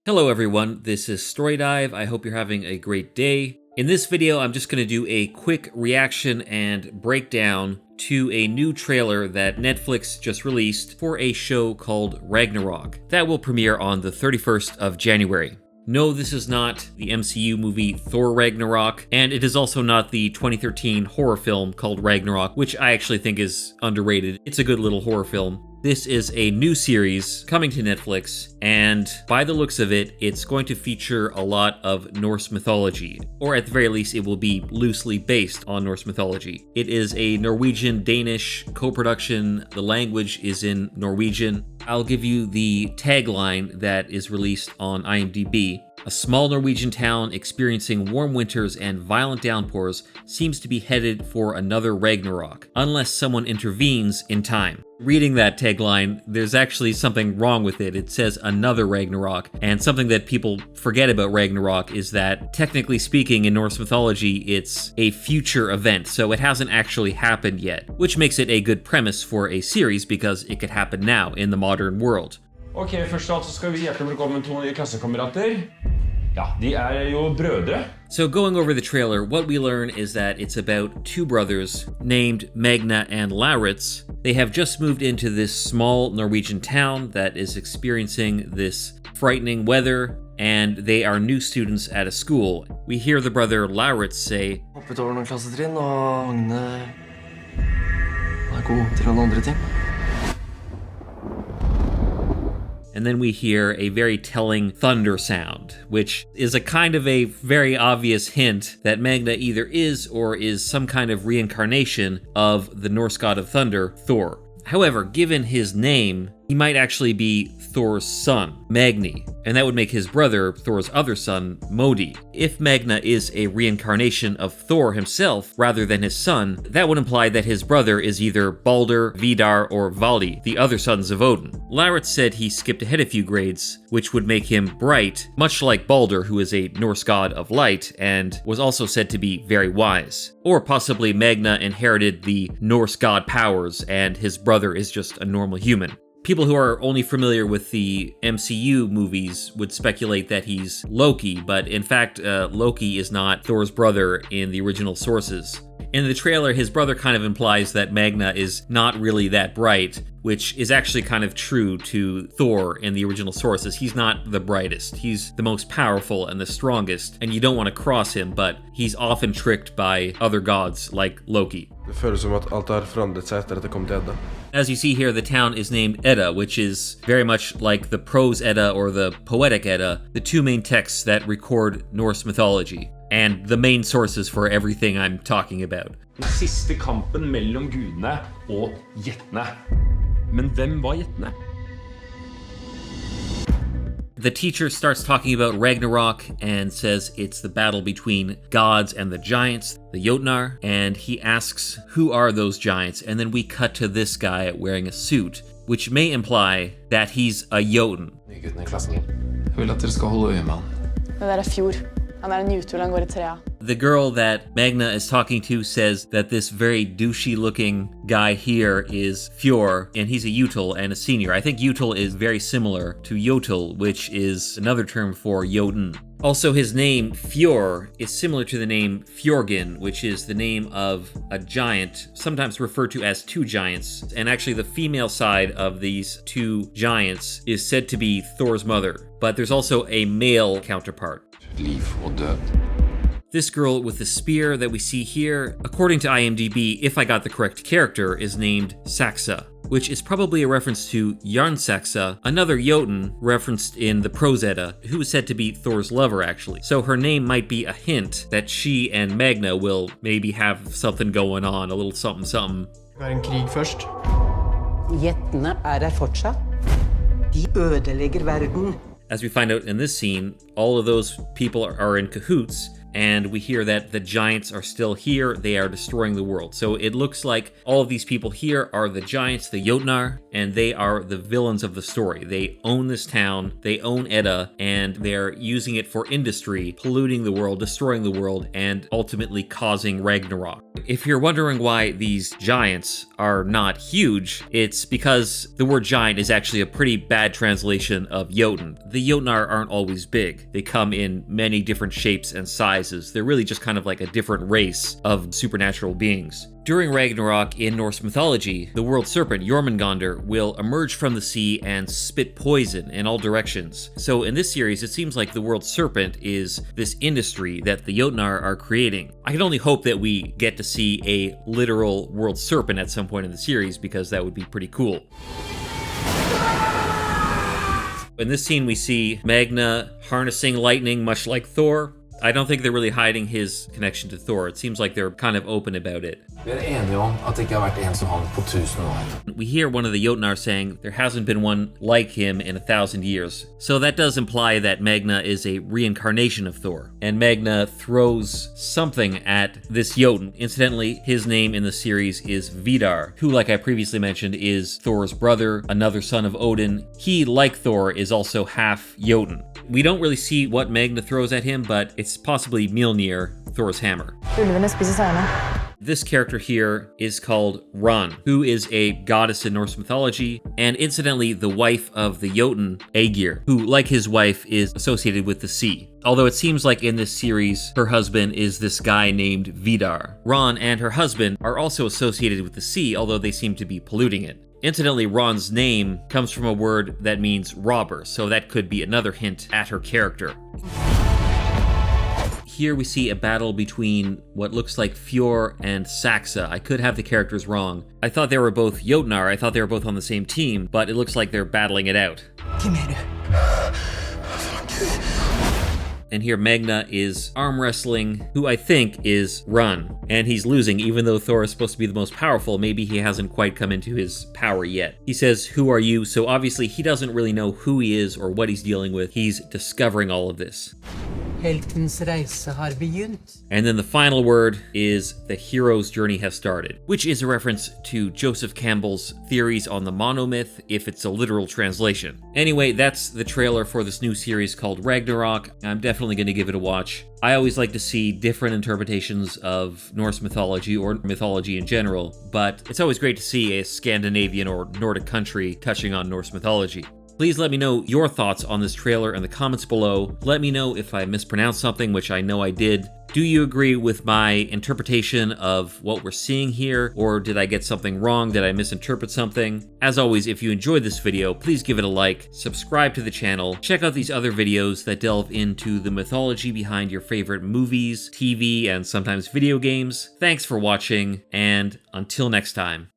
Hello everyone, this is Storydive. I hope you're having a great day. In this video, I'm just going to do a quick reaction and breakdown to a new trailer that Netflix just released for a show called Ragnarok that will premiere on the 31st of January. No, this is not the MCU movie Thor Ragnarok, and it is also not the 2013 horror film called Ragnarok, which I actually think is underrated. It's a good little horror film. This is a new series coming to Netflix, and by the looks of it, it's going to feature a lot of Norse mythology, or at the very least, it will be loosely based on Norse mythology. It is a Norwegian-Danish co-production. The language is in Norwegian. I'll give you the tagline that is released on IMDb. A small Norwegian town experiencing warm winters and violent downpours seems to be headed for another Ragnarok, unless someone intervenes in time. Reading that tagline, there's actually something wrong with it. It says another Ragnarok, and something that people forget about Ragnarok is that, technically speaking, in Norse mythology, it's a future event, so it hasn't actually happened yet, which makes it a good premise for a series because it could happen now in the modern world. Ok, først så skal vi hjertelig velkommen to nye klassekamerater. Ja, de jo brødre. So going over the trailer, what we learn is that it's about two brothers named Magne and Lauritz. They have just moved into this small Norwegian town that is experiencing this frightening weather, and they are new students at a school. We hear the brother Lauritz say, Hoppet over noen klassetrinn, og Magne god til noen andre ting. And then we hear a very telling thunder sound, which is a kind of a very obvious hint that Magne either is or is some kind of reincarnation of the Norse god of thunder, Thor. However, given his name, he might actually be Thor's son, Magne, and that would make his brother, Thor's other son, Modi. If Magne is a reincarnation of Thor himself rather than his son, that would imply that his brother is either Balder, Vidar, or Vali, the other sons of Odin. Lauritz said he skipped ahead a few grades, which would make him bright, much like Balder, who is a Norse god of light, and was also said to be very wise. Or possibly Magne inherited the Norse god powers, and his brother is just a normal human. People who are only familiar with the MCU movies would speculate that he's Loki, but in fact, Loki is not Thor's brother in the original sources. In the trailer, his brother kind of implies that Magne is not really that bright, which is actually kind of true to Thor in the original sources. He's not the brightest. He's the most powerful and the strongest, and you don't want to cross him, but he's often tricked by other gods like Loki. Det føles som at alt har forandret seg etter at det kom til Edda. As you see here, the town is named Edda, which is very much like the prose Edda or the poetic Edda, the two main texts that record Norse mythology, and the main sources for everything I'm talking about. Den siste kampen mellom gudene og jettene. Men hvem var jettene? The teacher starts talking about Ragnarok and says it's the battle between gods and the giants, the Jotnar, and he asks who are those giants, and then we cut to this guy wearing a suit, which may imply that he's a Jotun. Nye guttene I klassen. Jeg vil at dere skal holde øye med han. Det der Fjord. Han en utul, han går I trea. The girl that Magne is talking to says that this very douchey-looking guy here is Fjord, and he's a Util and a senior. I think Util is very similar to Jotul, which is another term for Jotun. Also, his name, Fjord, is similar to the name Fjorgyn, which is the name of a giant, sometimes referred to as two giants. And actually, the female side of these two giants is said to be Thor's mother. But there's also a male counterpart. Liv og død. This girl with the spear that we see here, according to IMDb, if I got the correct character, is named Saxa, which is probably a reference to Jarnsaxa, another Jotun referenced in the Prose Edda, who is said to be Thor's lover, actually. So her name might be a hint that she and Magne will maybe have something going on, a little something. Det en krig først. Jettene her fortsatt. De ødelegger verden. As we find out in this scene, all of those people are in cahoots, and we hear that the giants are still here. They are destroying the world. So it looks like all of these people here are the giants, the Jotnar, and they are the villains of the story. They own this town, they own Edda, and they're using it for industry, polluting the world, destroying the world, and ultimately causing Ragnarok. If you're wondering why these giants are not huge, it's because the word giant is actually a pretty bad translation of Jotun. The Jotnar aren't always big. They come in many different shapes and sizes. They're really just kind of like a different race of supernatural beings. During Ragnarok in Norse mythology, the world serpent Jormungandr will emerge from the sea and spit poison in all directions. So in this series, it seems like the world serpent is this industry that the Jotnar are creating. I can only hope that we get to see a literal world serpent at some point in the series, because that would be pretty cool. In this scene, we see Magne harnessing lightning, much like Thor. I don't think they're really hiding his connection to Thor. It seems like they're kind of open about it. Vi enige om at det ikke har vært en som han på 1000 år. We hear one of the Jotnar saying there hasn't been one like him in 1,000 years. So that does imply that Magne is a reincarnation of Thor. And Magne throws something at this Jotun. Incidentally, his name in the series is Vidar, who, like I previously mentioned, is Thor's brother, another son of Odin. He, like Thor, is also half Jotun. We don't really see what Magne throws at him, but it's possibly Mjolnir, Thor's hammer. Ulvene spiser sauene. This character here is called Ran, who is a goddess in Norse mythology, and incidentally the wife of the Jotun, Aegir, who, like his wife, is associated with the sea. Although it seems like in this series, her husband is this guy named Vidar. Ran and her husband are also associated with the sea, although they seem to be polluting it. Incidentally, Ron's name comes from a word that means robber, so that could be another hint at her character. Here we see a battle between what looks like Fjord and Saxa. I could have the characters wrong. I thought they were both Jotnar, I thought they were both on the same team, but it looks like they're battling it out. And here Magne is arm wrestling who I think is Ran. And he's losing, even though Thor is supposed to be the most powerful. Maybe he hasn't quite come into his power yet. He says, "Who are you?" So obviously he doesn't really know who he is or what he's dealing with. He's discovering all of this. Heltens reise har begynt. And then the final word is the hero's journey has started, which is a reference to Joseph Campbell's theories on the monomyth, if it's a literal translation. Anyway, that's the trailer for this new series called Ragnarok. I'm definitely going to give it a watch. I always like to see different interpretations of Norse mythology or mythology in general, but it's always great to see a Scandinavian or Nordic country touching on Norse mythology. Please let me know your thoughts on this trailer in the comments below. Let me know if I mispronounced something, which I know I did. Do you agree with my interpretation of what we're seeing here, or did I get something wrong? Did I misinterpret something? As always, if you enjoyed this video, please give it a like, subscribe to the channel, check out these other videos that delve into the mythology behind your favorite movies, TV, and sometimes video games. Thanks for watching, and until next time.